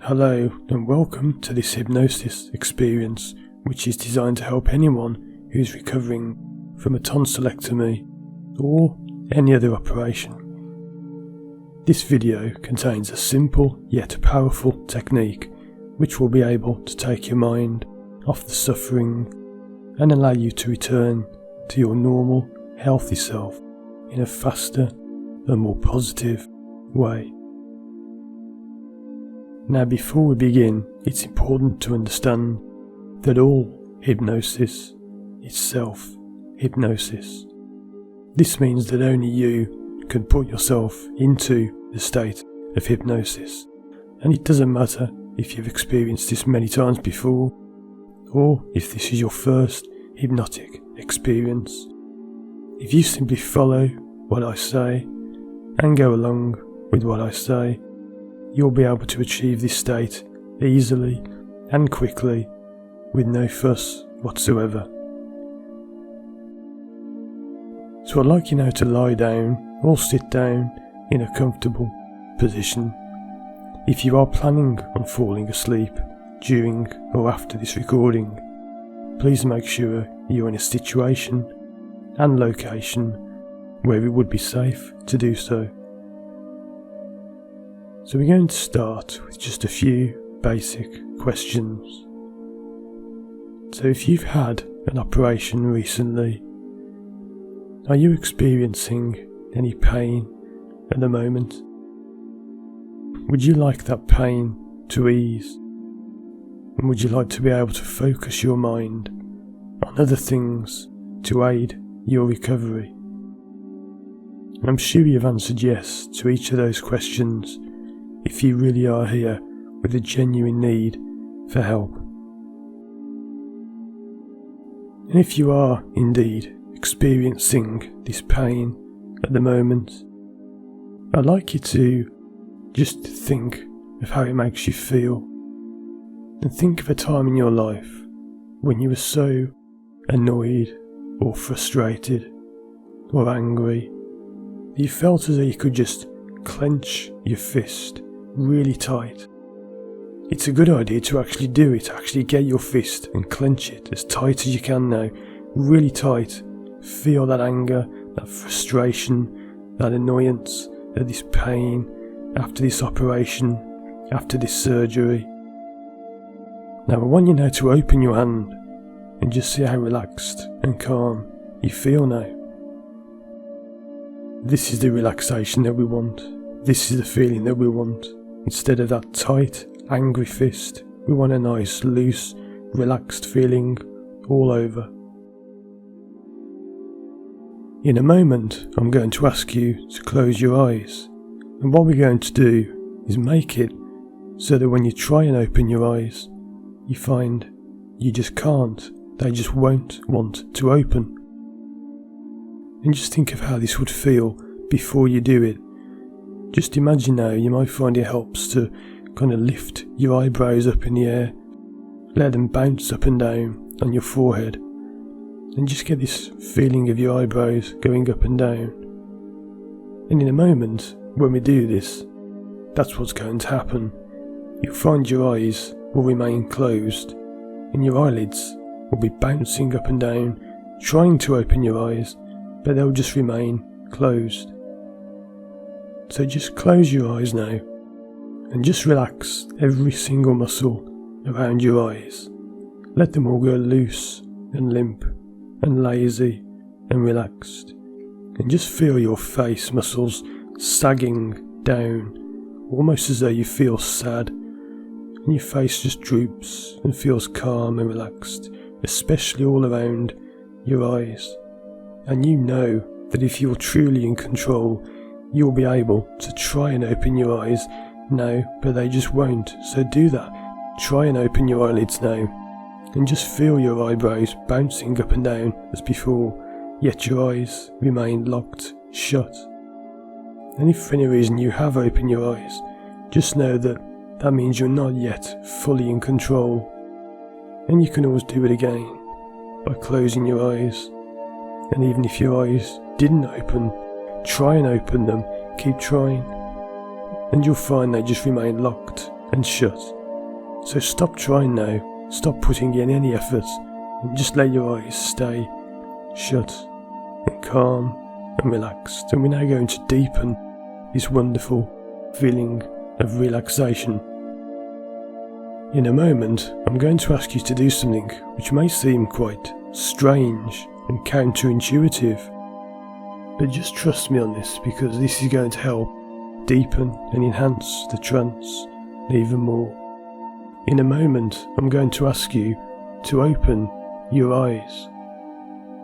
Hello and welcome to this hypnosis experience, which is designed to help anyone who's recovering from a tonsillectomy or any other operation. This video contains a simple yet powerful technique which will be able to take your mind off the suffering and allow you to return to your normal, healthy self in a faster and more positive way. Now, before we begin, it's important to understand that all hypnosis is self-hypnosis. This means that only you can put yourself into the state of hypnosis, and it doesn't matter if you've experienced this many times before, or if this is your first hypnotic experience. If you simply follow what I say and go along with what I say, you'll be able to achieve this state easily and quickly with no fuss whatsoever. So I'd like you now to lie down or sit down in a comfortable position. If you are planning on falling asleep during or after this recording, please make sure you're in a situation and location where it would be safe to do so. So we're going to start with just a few basic questions. So if you've had an operation recently, are you experiencing any pain at the moment? Would you like that pain to ease? And would you like to be able to focus your mind on other things to aid your recovery? And I'm sure you've answered yes to each of those questions if you really are here with a genuine need for help. And if you are indeed experiencing this pain at the moment, I'd like you to just think of how it makes you feel, and think of a time in your life when you were so annoyed or frustrated or angry that you felt as though you could just clench your fist really tight. It's a good idea to actually do it, actually get your fist and clench it as tight as you can now, really tight. Feel that anger, that frustration, that annoyance, that this pain after this operation, after this surgery. Now I want you now to open your hand and just see how relaxed and calm you feel now. This is the relaxation that we want. This is the feeling that we want. Instead of that tight, angry fist, we want a nice, loose, relaxed feeling all over. In a moment, I'm going to ask you to close your eyes, and what we're going to do is make it so that when you try and open your eyes, you find you just can't, they just won't want to open. And just think of how this would feel before you do it. Just imagine now, you might find it helps to kind of lift your eyebrows up in the air, let them bounce up and down on your forehead, and just get this feeling of your eyebrows going up and down. And in a moment, when we do this, that's what's going to happen. You'll find your eyes will remain closed, and your eyelids will be bouncing up and down, trying to open your eyes, but they'll just remain closed. So just close your eyes now and just relax every single muscle around your eyes. Let them all go loose and limp and lazy and relaxed. And just feel your face muscles sagging down, almost as though you feel sad. And your face just droops and feels calm and relaxed, especially all around your eyes. And you know that if you're truly in control, you'll be able to try and open your eyes now, but they just won't. So do that. Try and open your eyelids now, and just feel your eyebrows bouncing up and down as before, yet your eyes remain locked shut. And if for any reason you have opened your eyes, just know that that means you're not yet fully in control. And you can always do it again by closing your eyes. And even if your eyes didn't open, try and open them, keep trying, and you'll find they just remain locked and shut. So stop trying now, stop putting in any effort, and just let your eyes stay shut and calm and relaxed. And we're now going to deepen this wonderful feeling of relaxation. In a moment, I'm going to ask you to do something which may seem quite strange and counterintuitive, but just trust me on this, because this is going to help deepen and enhance the trance even more. In a moment, I'm going to ask you to open your eyes,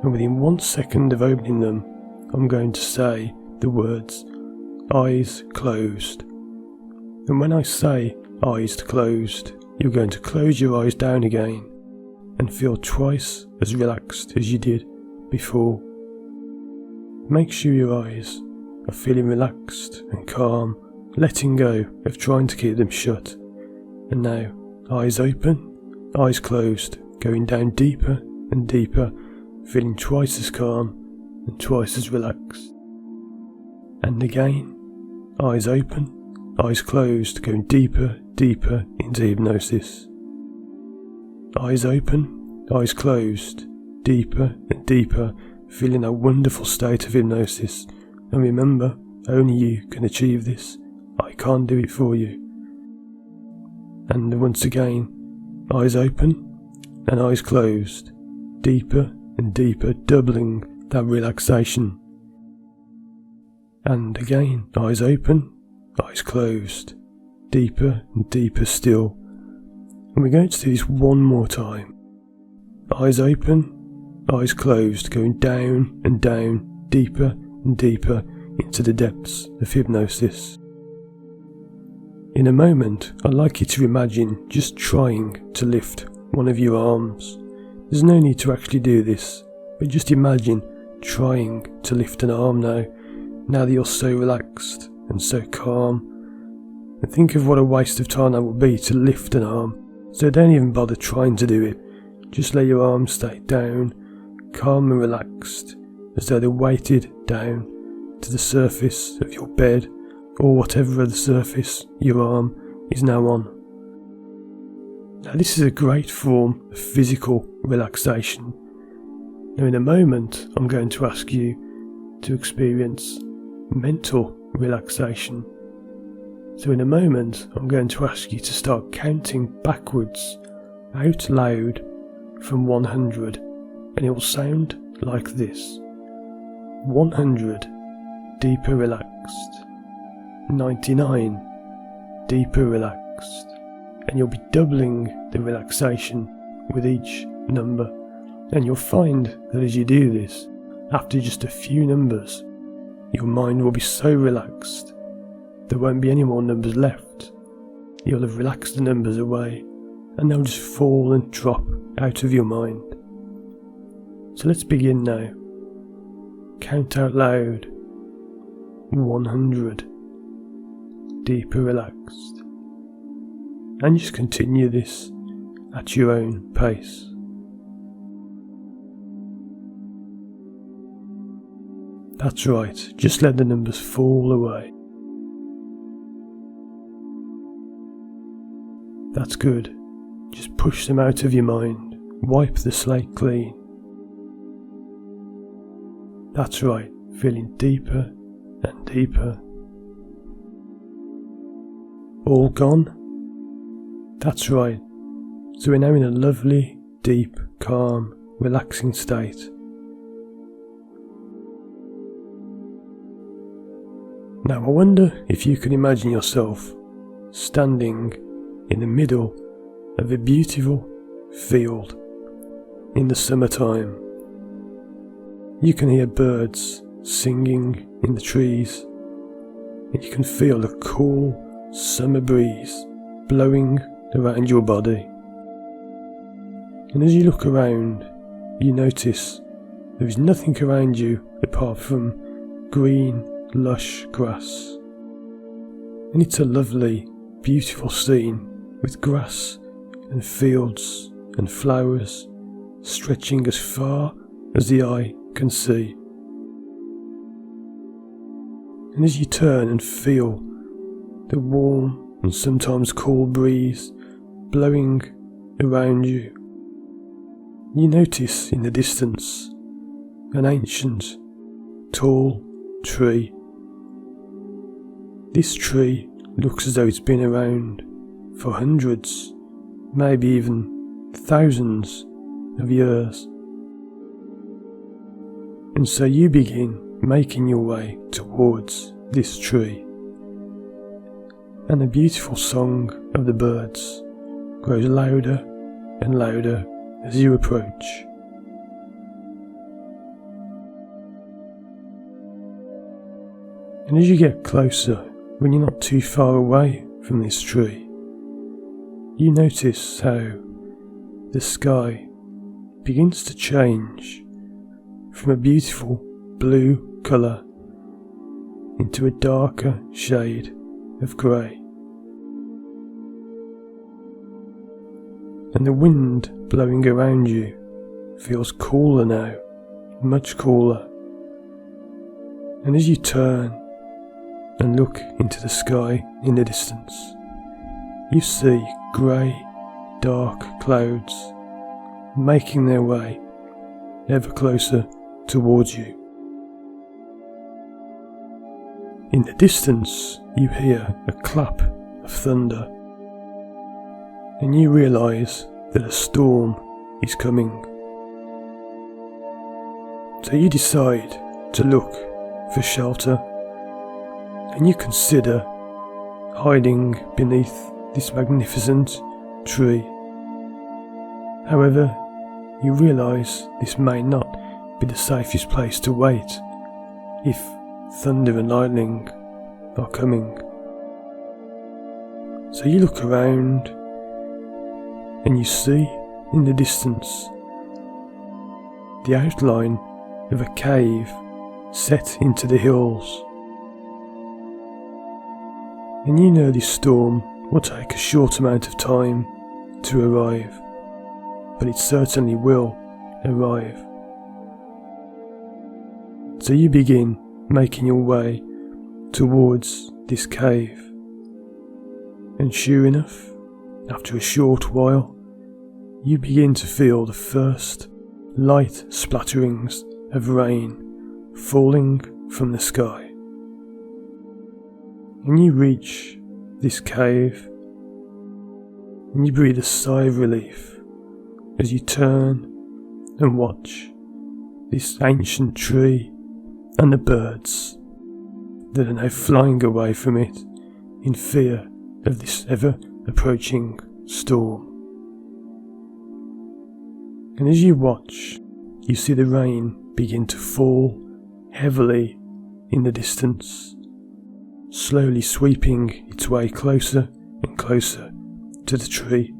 and within 1 second of opening them, I'm going to say the words, eyes closed. And when I say eyes closed, you're going to close your eyes down again and feel twice as relaxed as you did before. Make sure your eyes are feeling relaxed and calm, letting go of trying to keep them shut. And now, eyes open, eyes closed, going down deeper and deeper, feeling twice as calm and twice as relaxed. And again, eyes open, eyes closed, going deeper, deeper into hypnosis. Eyes open, eyes closed, deeper and deeper, feeling a wonderful state of hypnosis. And remember, only you can achieve this. I can't do it for you. And once again, eyes open and eyes closed, deeper and deeper, doubling that relaxation. And again, eyes open, eyes closed, deeper and deeper still. And we're going to do this one more time. Eyes open, eyes closed, going down and down, deeper and deeper into the depths of hypnosis. In a moment, I'd like you to imagine just trying to lift one of your arms. There's no need to actually do this, but just imagine trying to lift an arm now that you're so relaxed and so calm. And think of what a waste of time that would be to lift an arm. So don't even bother trying to do it. Just let your arms stay down, calm and relaxed, as though they're weighted down to the surface of your bed or whatever other surface your arm is now on. Now this is a great form of physical relaxation. Now in a moment I'm going to ask you to experience mental relaxation. So in a moment I'm going to ask you to start counting backwards out loud from 100, and it will sound like this. 100, deeper relaxed. 99, deeper relaxed. And you'll be doubling the relaxation with each number. And you'll find that as you do this, after just a few numbers, your mind will be so relaxed, there won't be any more numbers left. You'll have relaxed the numbers away, and they'll just fall and drop out of your mind. So let's begin now. Count out loud. 100. Deeper relaxed. And just continue this at your own pace. That's right, just let the numbers fall away. That's good. Just push them out of your mind. Wipe the slate clean. That's right, feeling deeper and deeper. All gone? That's right. So we're now in a lovely, deep, calm, relaxing state. Now I wonder if you can imagine yourself standing in the middle of a beautiful field in the summertime. You can hear birds singing in the trees, and you can feel the cool summer breeze blowing around your body. And as you look around, you notice there is nothing around you apart from green, lush grass. And it's a lovely, beautiful scene with grass and fields and flowers stretching as far as the eye can see. And as you turn and feel the warm and sometimes cool breeze blowing around you. You notice in the distance an ancient, tall tree. This tree looks as though it's been around for hundreds, maybe even thousands of years. And so you begin making your way towards this tree, and the beautiful song of the birds grows louder and louder as you approach. And as you get closer, when you're not too far away from this tree, you notice how the sky begins to change from a beautiful blue colour into a darker shade of grey. And the wind blowing around you feels cooler now, much cooler. And as you turn and look into the sky in the distance, you see grey, dark clouds making their way ever closer towards you. In the distance, you hear a clap of thunder, and you realise that a storm is coming. So you decide to look for shelter, and you consider hiding beneath this magnificent tree. However, you realise this may not be the safest place to wait if thunder and lightning are coming. So you look around and you see in the distance the outline of a cave set into the hills. And you know this storm will take a short amount of time to arrive, but it certainly will arrive. So you begin making your way towards this cave, and sure enough, after a short while, you begin to feel the first light splatterings of rain falling from the sky. And you reach this cave, and you breathe a sigh of relief as you turn and watch this ancient tree and the birds that are now flying away from it in fear of this ever approaching storm. And as you watch, you see the rain begin to fall heavily in the distance, slowly sweeping its way closer and closer to the tree.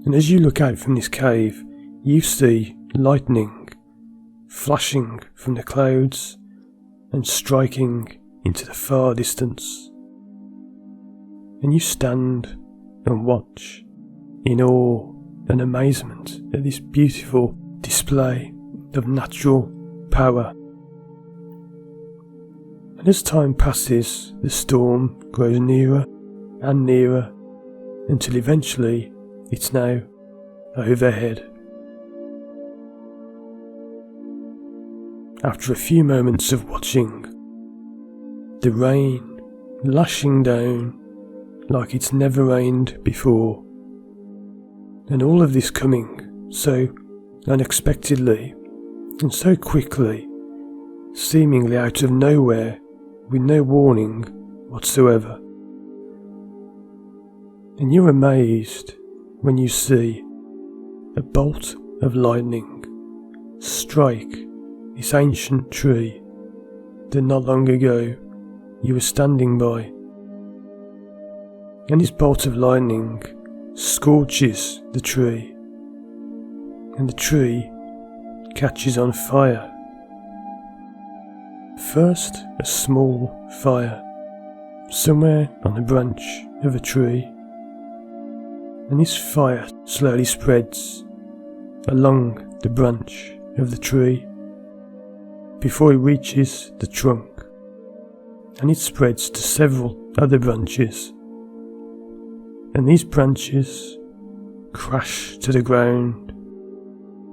And as you look out from this cave, you see lightning flashing from the clouds and striking into the far distance. And you stand and watch in awe and amazement at this beautiful display of natural power. And as time passes, the storm grows nearer and nearer until eventually it's now overhead. After a few moments of watching, the rain lashing down like it's never rained before, and all of this coming so unexpectedly and so quickly, seemingly out of nowhere with no warning whatsoever. And you're amazed when you see a bolt of lightning strike this ancient tree that not long ago you were standing by. And this bolt of lightning scorches the tree, and the tree catches on fire. First, a small fire somewhere on a branch of a tree, and this fire slowly spreads along the branch of the tree before it reaches the trunk. and it spreads to several other branches. And these branches crash to the ground.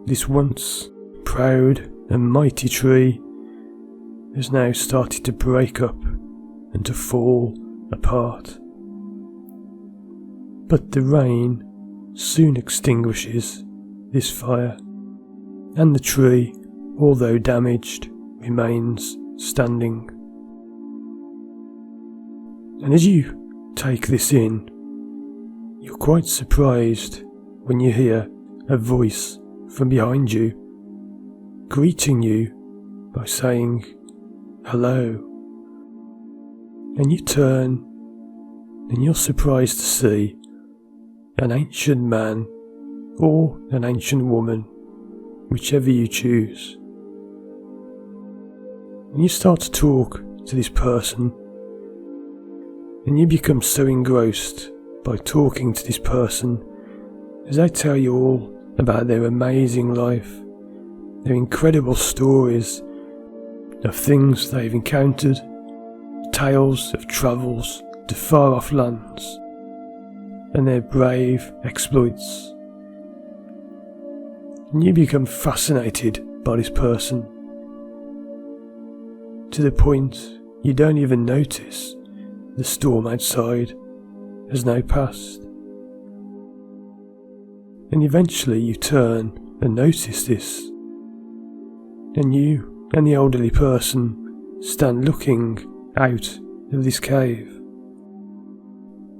This once proud and mighty tree has now started to break up and to fall apart. But the rain soon extinguishes this fire, and the tree, although damaged, remains standing. And as you take this in, you're quite surprised when you hear a voice from behind you, greeting you by saying, "Hello." And you turn, and you're surprised to see an ancient man or an ancient woman, whichever you choose. And you start to talk to this person, and you become so engrossed by talking to this person as they tell you all about their amazing life, their incredible stories of things they've encountered, tales of travels to far off lands, and their brave exploits. And you become fascinated by this person, to the point you don't even notice the storm outside has now passed. And eventually you turn and notice this, and you and the elderly person stand looking out of this cave.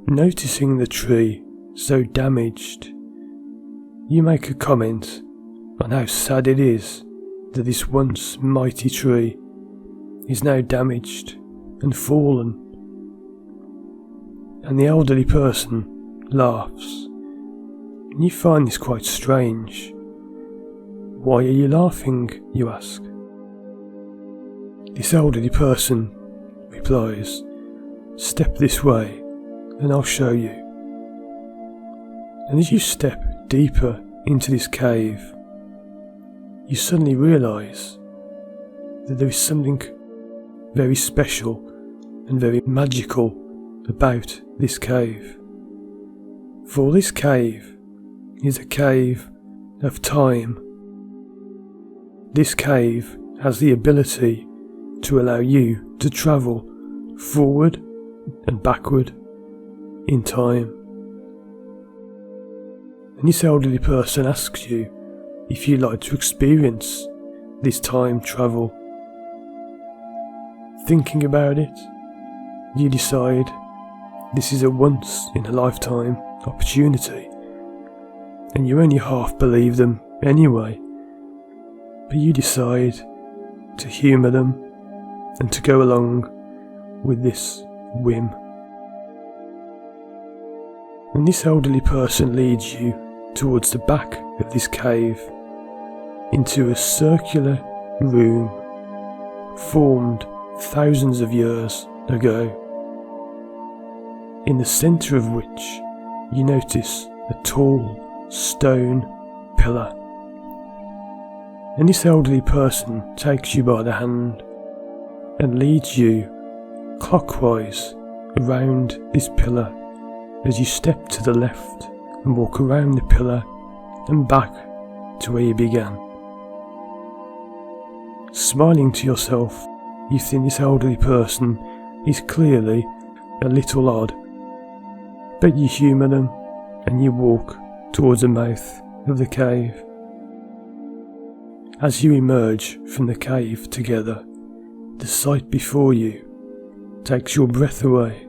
Noticing the tree so damaged, you make a comment on how sad it is that this once mighty tree is now damaged and fallen. And the elderly person laughs, and you find this quite strange. "Why are you laughing?" you ask. This elderly person replies, "Step this way and I'll show you." And as you step deeper into this cave, you suddenly realise that there is something very special and very magical about this cave. For this cave is a cave of time. This cave has the ability to allow you to travel forward and backward in time. And this elderly person asks you if you'd like to experience this time travel. Thinking about it, you decide this is a once in a lifetime opportunity, and you only half believe them anyway, but you decide to humour them and to go along with this whim. And this elderly person leads you towards the back of this cave into a circular room formed thousands of years ago, in the centre of which you notice a tall stone pillar. And this elderly person takes you by the hand and leads you clockwise around this pillar as you step to the left and walk around the pillar and back to where you began. Smiling to yourself, you think this elderly person is clearly a little odd, but you humour them and you walk towards the mouth of the cave. As you emerge from the cave together, the sight before you takes your breath away.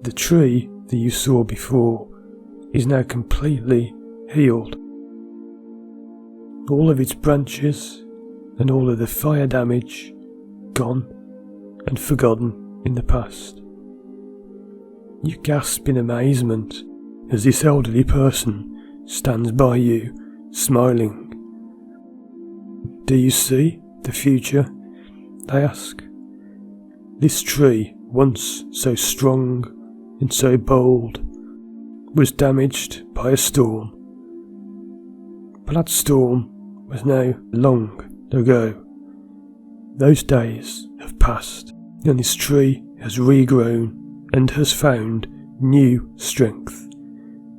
The tree that you saw before is now completely healed. All of its branches and all of the fire damage gone and forgotten in the past. You gasp in amazement as this elderly person stands by you, smiling. "Do you see the future?" they ask. "This tree, once so strong and so bold, was damaged by a storm. But that storm was now long ago. Those days have passed, and this tree has regrown and has found new strength.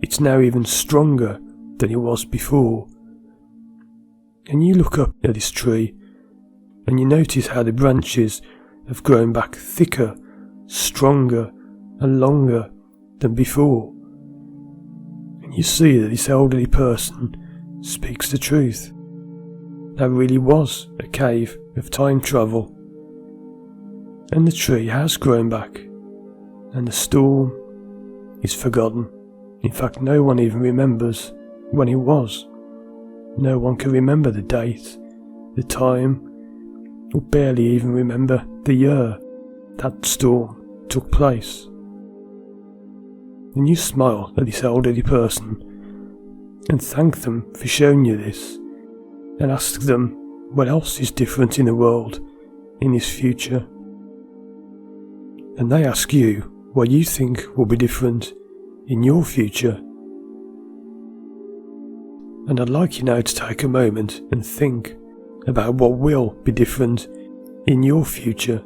It's now even stronger than it was before. And you look up at this tree and you notice how the branches have grown back thicker, stronger and longer than before. And you see that this elderly person speaks the truth. There really was a cave of time travel. And the tree has grown back, and the storm is forgotten. In fact, no one even remembers when it was. No one can remember the date, the time, or barely even remember the year that storm took place. And you smile at this elderly person and thank them for showing you this, and ask them what else is different in the world in this future. And they ask you what you think will be different in your future. And I'd like you now to take a moment and think about what will be different in your future.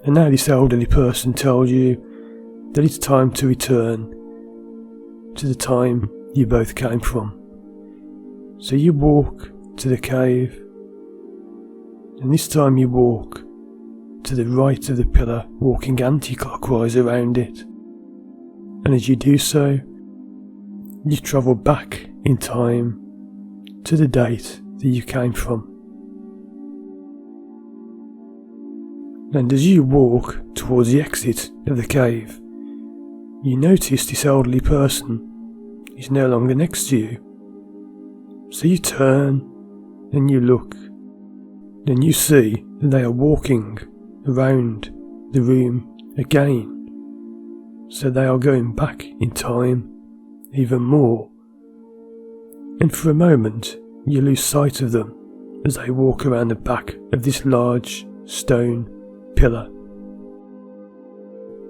And now this elderly person tells you that it's time to return to the time you both came from. So you walk to the cave, and this time you walk to the right of the pillar, walking anti-clockwise around it. And as you do so, you travel back in time to the date that you came from. And as you walk towards the exit of the cave, you notice this elderly person is no longer next to you. So you turn and you look, and you see that they are walking around the room again. So they are going back in time even more. And for a moment you lose sight of them as they walk around the back of this large stone pillar.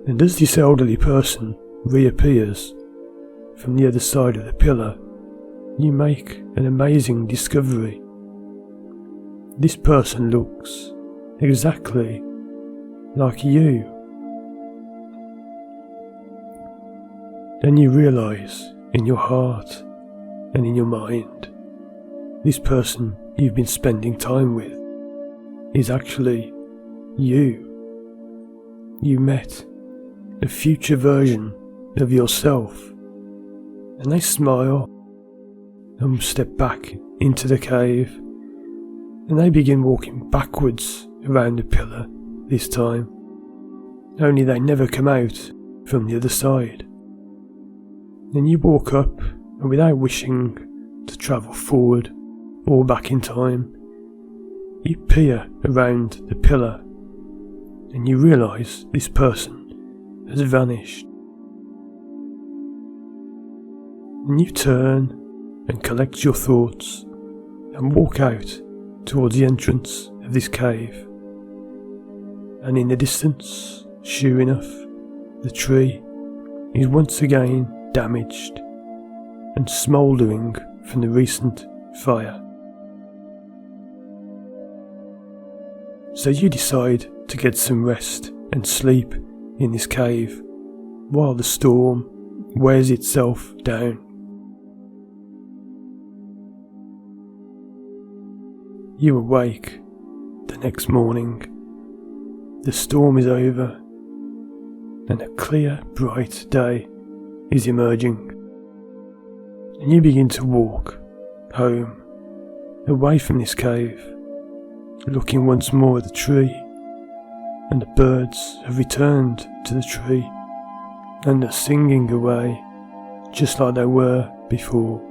And as this elderly person reappears from the other side of the pillar, you make an amazing discovery. This person looks exactly like you. Then you realise in your heart and in your mind, this person you've been spending time with is actually you. You met a future version of yourself, and they smile and step back into the cave, and they begin walking backwards around the pillar this time, only they never come out from the other side. Then you walk up, and without wishing to travel forward or back in time, you peer around the pillar, and you realise this person has vanished. And you turn and collect your thoughts and walk out towards the entrance of this cave. And in the distance, sure enough, the tree is once again damaged and smouldering from the recent fire. So you decide to get some rest and sleep in this cave while the storm wears itself down. You awake the next morning. The storm is over and a clear, bright day is emerging. And you begin to walk home, away from this cave, looking once more at the tree, and the birds have returned to the tree and are singing away just like they were before.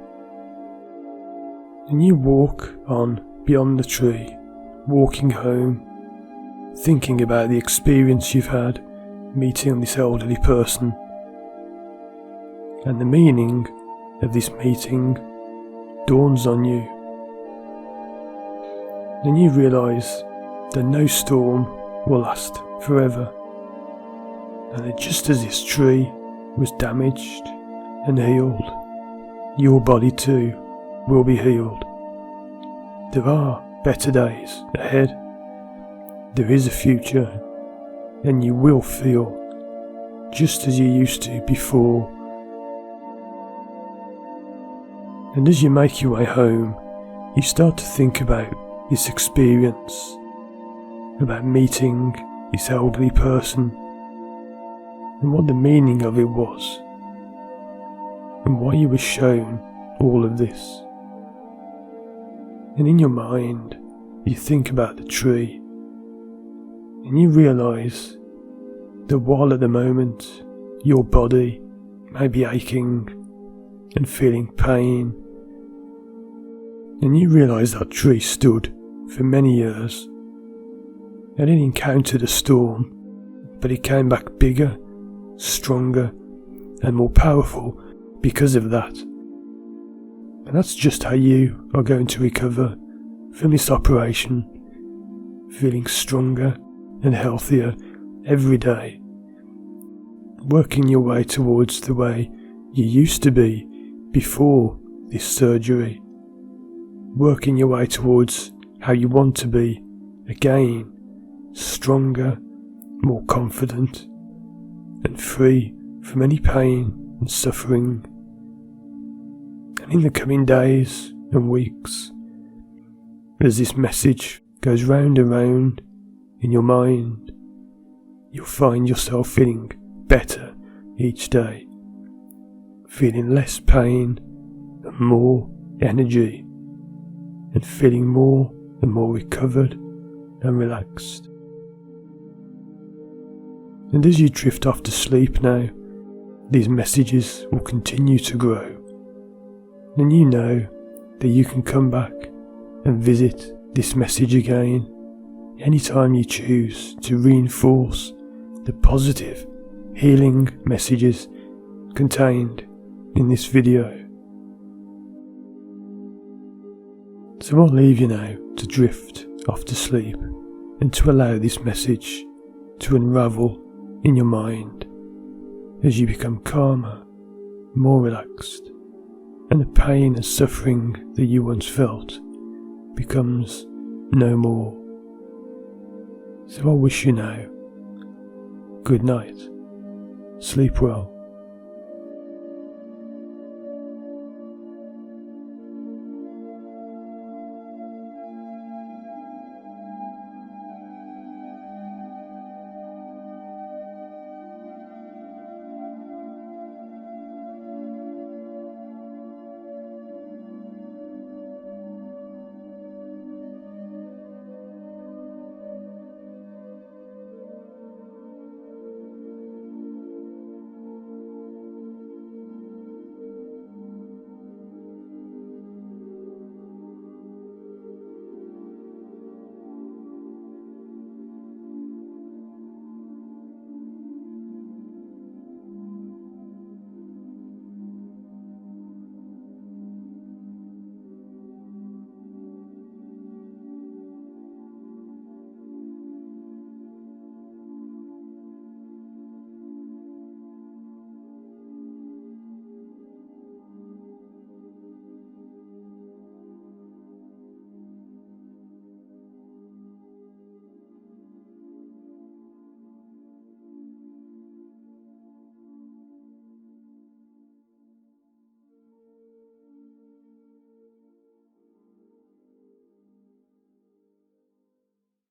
And you walk on beyond the tree, walking home, thinking about the experience you've had meeting this elderly person, and the meaning of this meeting dawns on you. Then you realise that no storm will last forever, and that just as this tree was damaged and healed, your body too will be healed. There are better days ahead. There is a future, and you will feel just as you used to before. And as you make your way home, you start to think about this experience, about meeting this elderly person, and what the meaning of it was, and why you were shown all of this. And in your mind, you think about the tree, and you realise that while at the moment your body may be aching and feeling pain, and you realise that tree stood for many years, and it encountered a storm, but it came back bigger, stronger, and more powerful because of that. And that's just how you are going to recover from this operation, feeling stronger and healthier every day, working your way towards the way you used to be before this surgery, working your way towards how you want to be again, stronger, more confident, and free from any pain and suffering. And in the coming days and weeks, as this message goes round and round in your mind, you'll find yourself feeling better each day, feeling less pain and more energy, and feeling more and more recovered and relaxed. And as you drift off to sleep now, these messages will continue to grow, and you know that you can come back and visit this message again anytime you choose to reinforce the positive, healing messages contained in this video. So I'll leave you now to drift off to sleep and to allow this message to unravel in your mind as you become calmer, more relaxed, and the pain and suffering that you once felt becomes no more. So I wish you now good night, sleep well.